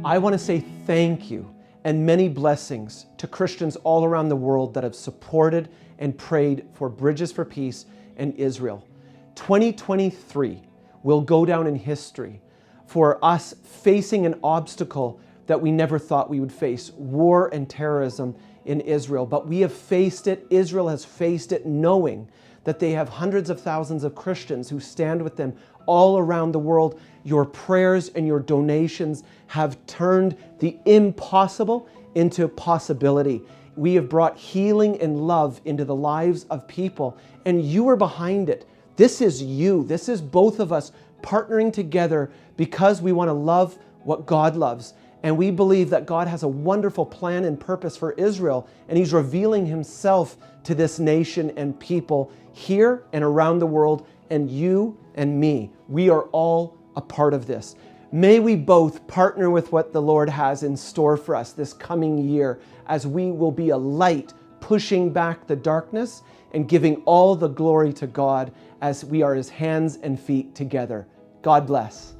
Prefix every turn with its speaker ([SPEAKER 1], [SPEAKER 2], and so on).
[SPEAKER 1] I want to say thank you and many blessings to Christians all around the world that have supported and prayed for Bridges for Peace and Israel. 2023 will go down in history for us facing an obstacle that we never thought we would face, war and terrorism in Israel. But we have faced it, Israel has faced it, knowing that they have hundreds of thousands of Christians who stand with them all around the world. Your prayers and your donations have turned the impossible into possibility. We have brought healing and love into the lives of people, and you are behind it. This is you. This is both of us partnering together because we want to love what God loves. And we believe that God has a wonderful plan and purpose for Israel, and He's revealing Himself to this nation and people here and around the world, and you and me. We are all a part of this. May we both partner with what the Lord has in store for us this coming year, as we will be a light pushing back the darkness and giving all the glory to God as we are His hands and feet together. God bless.